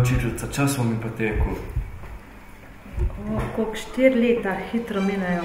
Čičuca, čas vam je pa tekel. Koliko 4 leta hitro minejo.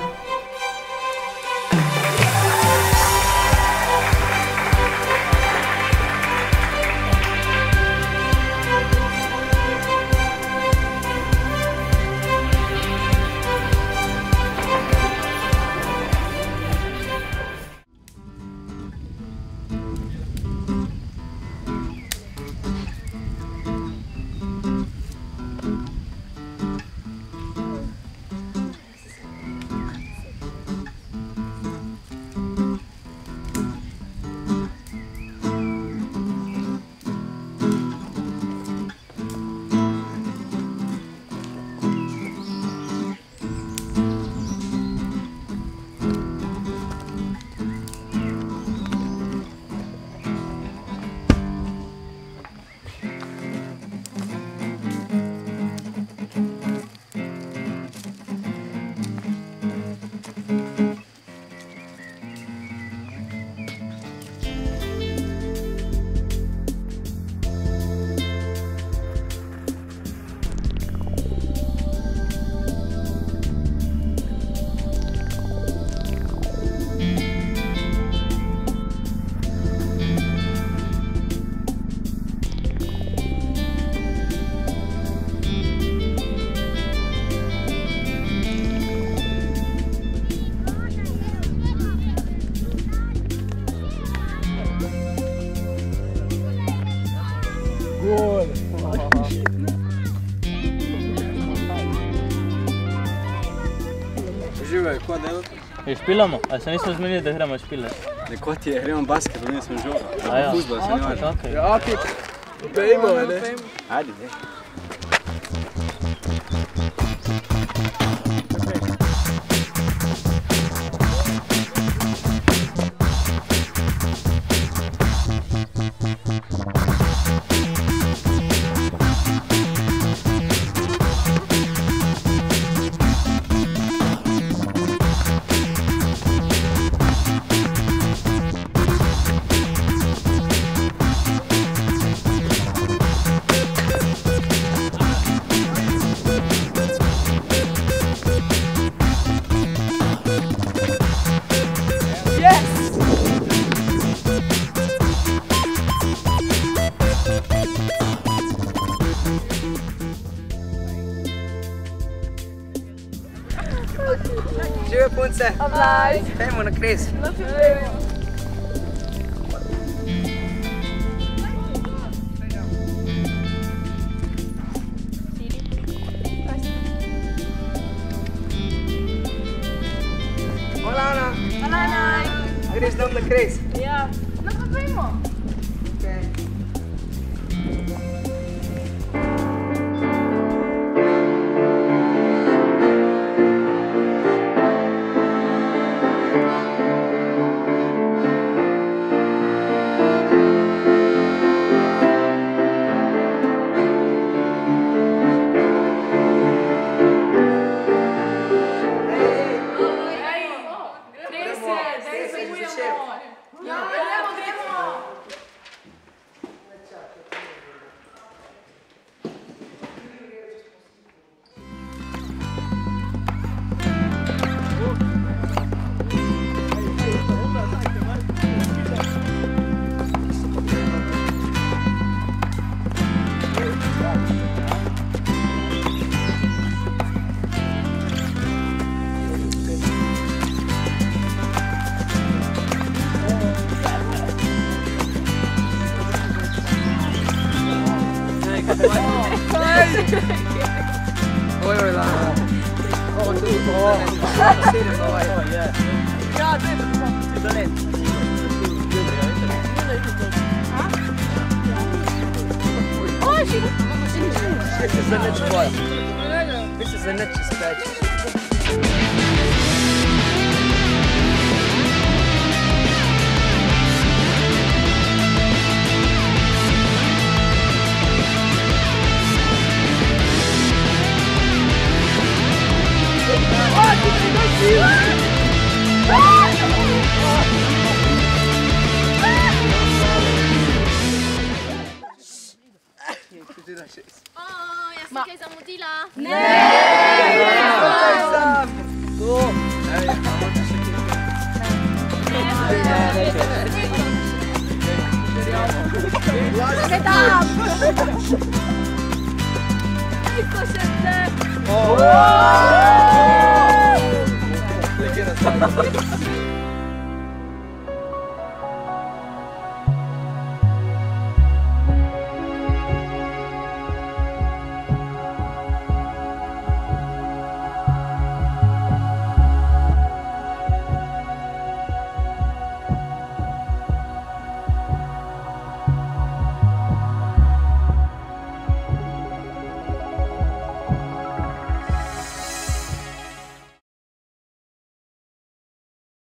Živaj, kva delate? Špilamo? Ali se nismo zmenili, da gremo špilati? Neko ti je, gremo basket, pa nismo žoga. A ja. Fuzbol, se ne važno. Ja, ti pejmo, ne? Ajde, ne. Žive punce! Oblaj! Pejmo na kres! No se pejmo! Hola, Ana! Hola, Naj! A greš dom na kres? Ja! No pa pejmo! Oj, Lana. Ovo tu, ovo. Svidim ovaj. Ja, daj pa ti da let. Oj, še Više se neće boja. Više se neće speći. A, Nekaj razstavljamo.